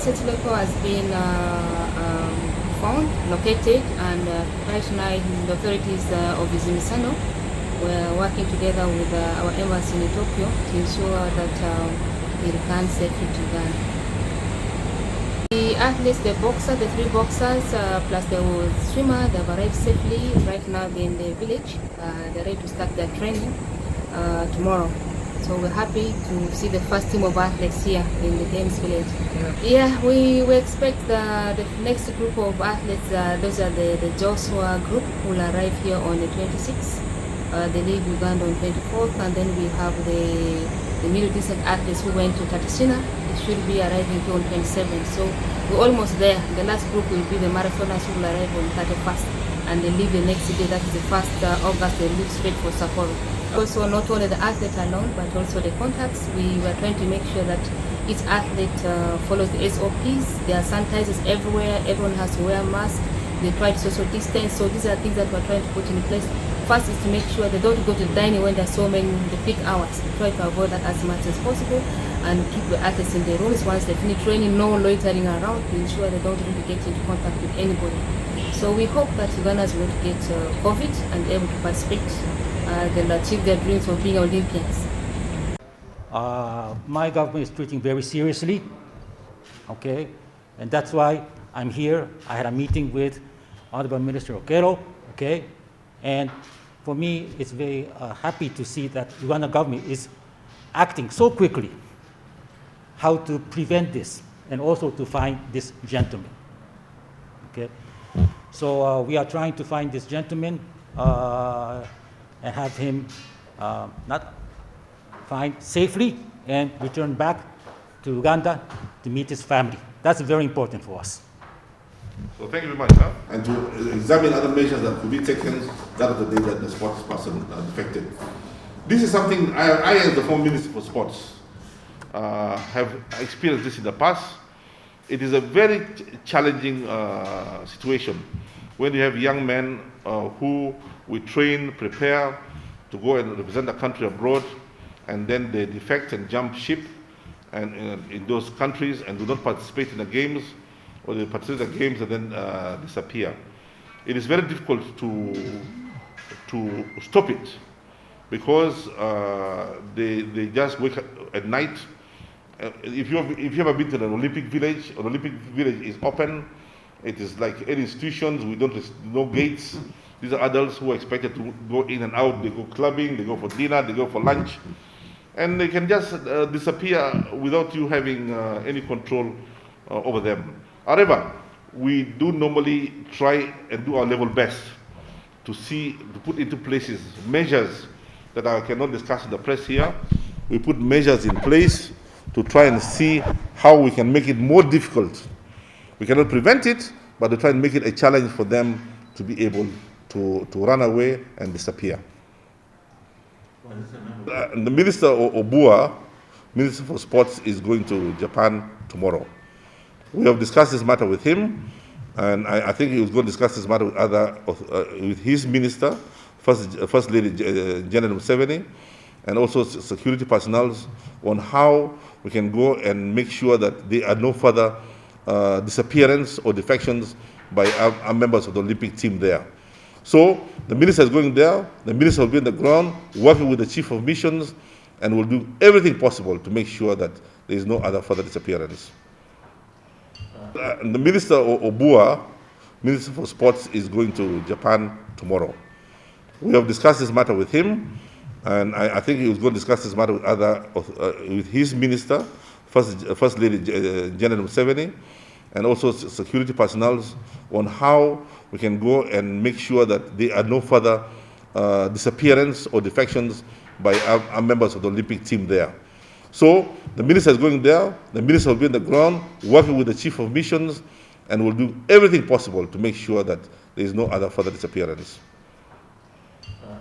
Ssekitoleko has been found, located, and right now the authorities of Izumisano we're working together with our embassy in Tokyo to ensure that he returns safely to Uganda. The athletes, the boxer, the three boxers, plus the swimmer, they've arrived safely. Right now they're in the village. They're ready to start their training tomorrow. So we're happy to see the first team of athletes here in the Games Village. Yeah, we expect the next group of athletes, those are the Joshua group, who will arrive here on the 26th. They leave Uganda on 24th, and then we have the middle distance athletes who went to Tatishina. They should be arriving here on 27th. So we're almost there. The last group will be the marathoners who will arrive on 31st, and they leave the next day, that is the 1st August, they leave straight for Sapporo. Also, not only the athlete alone, but also the contacts. We were trying to make sure that each athlete follows the SOPs. There are sanitizers everywhere. Everyone has to wear a mask. They try to social distance. So these are things that we're trying to put in place. First is to make sure they don't go to the dining when there's so many the peak hours. We try to avoid that as much as possible and keep the athletes in their rooms. Once they finish training, no loitering around to ensure they don't really get into contact with anybody. So we hope that Ugandans will get COVID and able to participate. They'll achieve their dreams of being Olympians. My government is treating very seriously, okay, and that's why I'm here. I had a meeting with Honorable Minister Ayikoru, okay, and for me, it's very happy to see that Uganda government is acting so quickly how to prevent this and also to find this gentleman, okay. So we are trying to find this gentleman and have him not find safely and return back to Uganda to meet his family. That's very important for us. So thank you very much. And to examine other measures that could be taken that of the day that the sports person defected. This is something I as the former Minister for Sports, have experienced this in the past. It is a very challenging situation when you have young men who we train, prepare to go and represent the country abroad, and then they defect and jump ship and in those countries and do not participate in the games, or they participate in the games and then disappear. It is very difficult to stop it because they just wake up at night. If you ever been to an Olympic village is open. It is like any institutions. We don't no gates. These are adults who are expected to go in and out. They go clubbing, they go for dinner, they go for lunch, and they can just disappear without you having any control over them. However, we do normally try and do our level best to put into places measures that I cannot discuss in the press here. We put measures in place to try and see how we can make it more difficult. We cannot prevent it, but to try and make it a challenge for them to be able to run away and disappear. The Minister Obua, Minister for Sports, is going to Japan tomorrow. We have discussed this matter with him, and I think he was going to discuss this matter with his minister, First Lady General Museveni, and also security personnel on how we can go and make sure that there are no further disappearance or defections by our members of the Olympic team there. So the minister is going there. The minister will be on the ground working with the chief of missions and will do everything possible to make sure that there is no other further disappearance. The Minister Obua, Minister for Sports, is going to Japan tomorrow. We have discussed this matter with him, and I think he was going to discuss this matter with his minister, First Lady General Museveni, and also security personnel on how we can go and make sure that there are no further disappearance or defections by our members of the Olympic team there. So the minister is going there. The minister will be on the ground working with the chief of missions and will do everything possible to make sure that there is no other further disappearance.